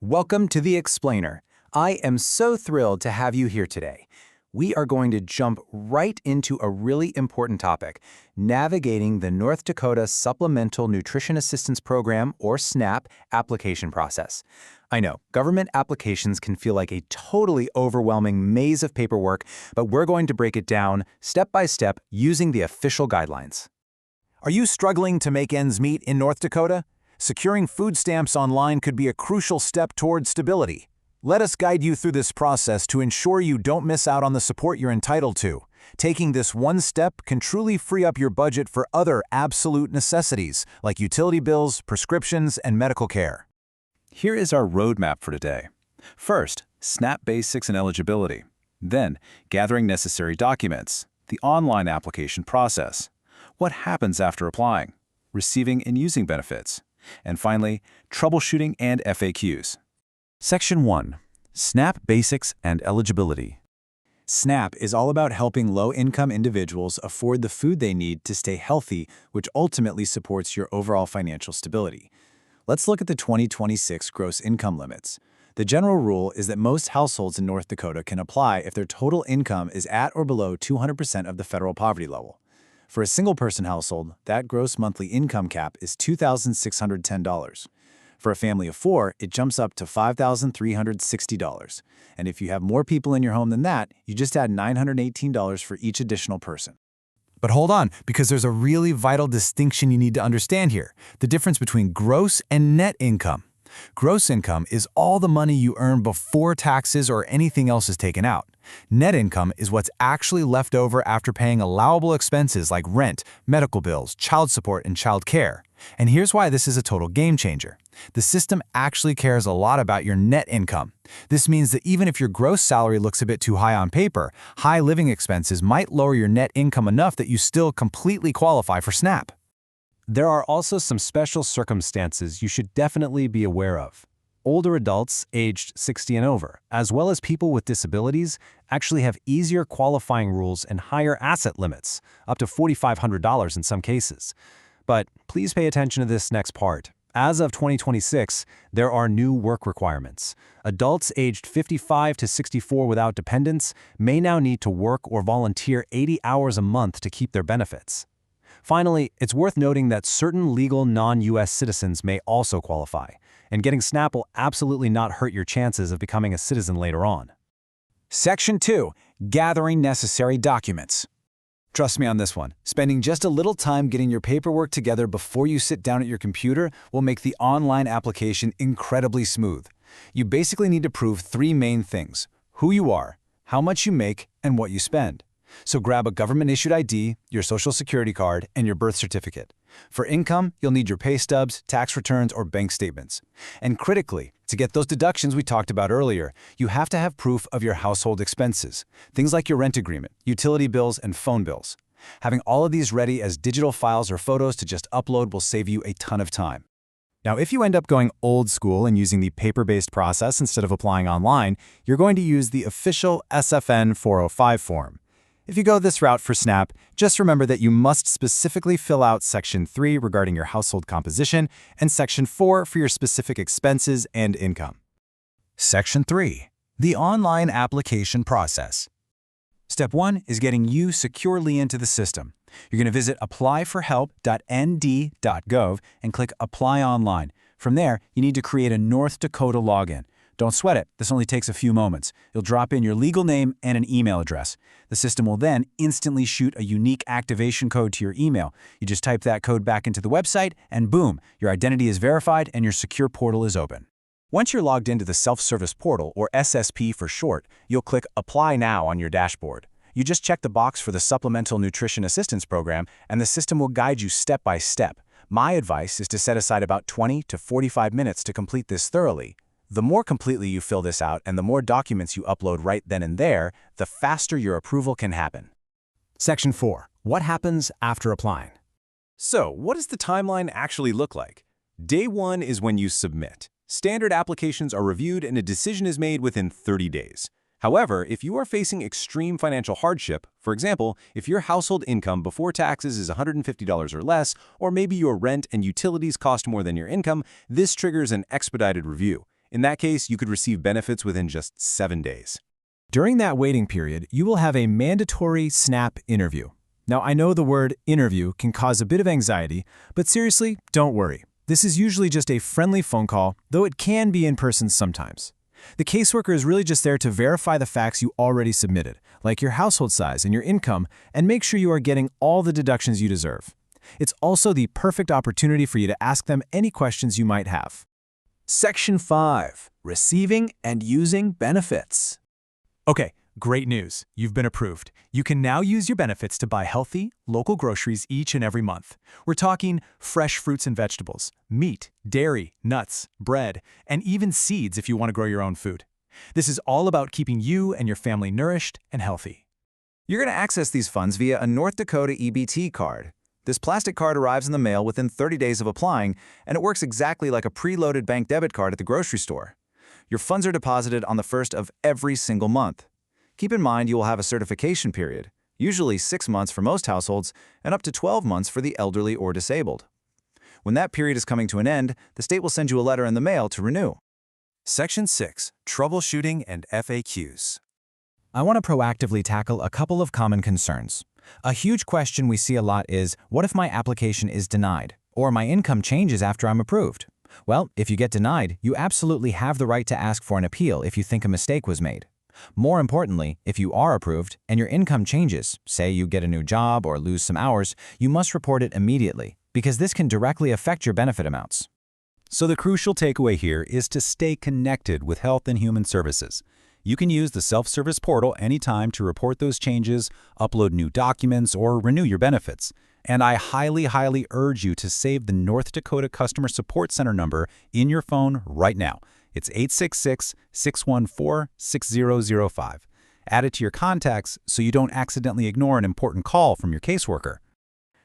Welcome to The Explainer. I am so thrilled to have you here today. We are going to jump right into a really important topic, navigating the North Dakota Supplemental Nutrition Assistance Program, or SNAP, application process. I know, government applications can feel like a totally overwhelming maze of paperwork, but we're going to break it down step by step using the official guidelines. Are you struggling to make ends meet in North Dakota? Securing food stamps online could be a crucial step toward stability. Let us guide you through this process to ensure you don't miss out on the support you're entitled to. Taking this one step can truly free up your budget for other absolute necessities, like utility bills, prescriptions, and medical care. Here is our roadmap for today. First, SNAP basics and eligibility. Then, gathering necessary documents, the online application process. What happens after applying, receiving and using benefits. And finally, troubleshooting and FAQs. Section 1. SNAP Basics and Eligibility. SNAP is all about helping low-income individuals afford the food they need to stay healthy, which ultimately supports your overall financial stability. Let's look at the 2026 gross income limits. The general rule is that most households in North Dakota can apply if their total income is at or below 200% of the federal poverty level. For a single-person household, that gross monthly income cap is $2,610. For a family of 4, it jumps up to $5,360. And if you have more people in your home than that, you just add $918 for each additional person. But hold on, because there's a really vital distinction you need to understand here: the difference between gross and net income. Gross income is all the money you earn before taxes or anything else is taken out. Net income is what's actually left over after paying allowable expenses like rent, medical bills, child support, and child care. And here's why this is a total game changer. The system actually cares a lot about your net income. This means that even if your gross salary looks a bit too high on paper, high living expenses might lower your net income enough that you still completely qualify for SNAP. There are also some special circumstances you should definitely be aware of. Older adults aged 60 and over, as well as people with disabilities, actually have easier qualifying rules and higher asset limits, up to $4,500 in some cases. But please pay attention to this next part. As of 2026, there are new work requirements. Adults aged 55 to 64 without dependents may now need to work or volunteer 80 hours a month to keep their benefits. Finally, it's worth noting that certain legal non-U.S. citizens may also qualify, and getting SNAP will absolutely not hurt your chances of becoming a citizen later on. Section 2. Gathering necessary documents. Trust me on this one. Spending just a little time getting your paperwork together before you sit down at your computer will make the online application incredibly smooth. You basically need to prove 3 main things: who you are, how much you make, and what you spend. So grab a government-issued ID, your social security card, and your birth certificate. For income, you'll need your pay stubs, tax returns, or bank statements. And critically, to get those deductions we talked about earlier, you have to have proof of your household expenses, things like your rent agreement, utility bills, and phone bills. Having all of these ready as digital files or photos to just upload will save you a ton of time. Now, if you end up going old school and using the paper-based process instead of applying online, you're going to use the official SFN 405 form. If you go this route for SNAP, just remember that you must specifically fill out Section 3 regarding your household composition and Section 4 for your specific expenses and income. Section 3. The online application process. Step 1 is getting you securely into the system. You're going to visit applyforhelp.nd.gov and click Apply Online. From there, you need to create a North Dakota login. Don't sweat it. This only takes a few moments. You'll drop in your legal name and an email address. The system will then instantly shoot a unique activation code to your email. You just type that code back into the website, and boom, your identity is verified and your secure portal is open. Once you're logged into the self-service portal, or SSP for short, you'll click Apply Now on your dashboard. You just check the box for the Supplemental Nutrition Assistance Program, and the system will guide you step by step. My advice is to set aside about 20 to 45 minutes to complete this thoroughly. The more completely you fill this out and the more documents you upload right then and there, the faster your approval can happen. Section 4. What happens after applying? So, what does the timeline actually look like? Day 1 is when you submit. Standard applications are reviewed and a decision is made within 30 days. However, if you are facing extreme financial hardship, for example, if your household income before taxes is $150 or less, or maybe your rent and utilities cost more than your income, this triggers an expedited review. In that case, you could receive benefits within just 7 days. During that waiting period, you will have a mandatory SNAP interview. Now, I know the word interview can cause a bit of anxiety, but seriously, don't worry. This is usually just a friendly phone call, though it can be in person sometimes. The caseworker is really just there to verify the facts you already submitted, like your household size and your income, and make sure you are getting all the deductions you deserve. It's also the perfect opportunity for you to ask them any questions you might have. Section 5. Receiving and using benefits. Okay, great news. You've been approved. You can now use your benefits to buy healthy, local groceries each and every month. We're talking fresh fruits and vegetables, meat, dairy, nuts, bread, and even seeds if you want to grow your own food. This is all about keeping you and your family nourished and healthy. You're going to access these funds via a North Dakota EBT card. This plastic card arrives in the mail within 30 days of applying, and it works exactly like a preloaded bank debit card at the grocery store. Your funds are deposited on the first of every single month. Keep in mind you will have a certification period, usually 6 months for most households and up to 12 months for the elderly or disabled. When that period is coming to an end, the state will send you a letter in the mail to renew. Section 6. Troubleshooting and FAQs. I want to proactively tackle a couple of common concerns. A huge question we see a lot is, what if my application is denied, or my income changes after I'm approved? Well, if you get denied, you absolutely have the right to ask for an appeal if you think a mistake was made. More importantly, if you are approved and your income changes, say you get a new job or lose some hours, you must report it immediately, because this can directly affect your benefit amounts. So the crucial takeaway here is to stay connected with Health and Human Services. You can use the self-service portal anytime to report those changes, upload new documents, or renew your benefits. And I highly urge you to save the North Dakota Customer Support Center number in your phone right now. It's 866-614-6005. Add it to your contacts so you don't accidentally ignore an important call from your caseworker.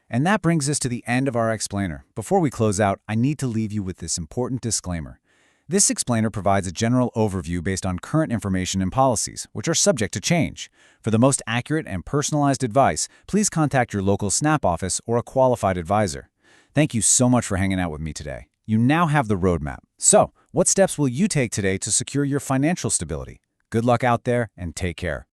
And that brings us to the end of our explainer. Before we close out, I need to leave you with this important disclaimer. This explainer provides a general overview based on current information and policies, which are subject to change. For the most accurate and personalized advice, please contact your local SNAP office or a qualified advisor. Thank you so much for hanging out with me today. You now have the roadmap. So, what steps will you take today to secure your financial stability? Good luck out there and take care.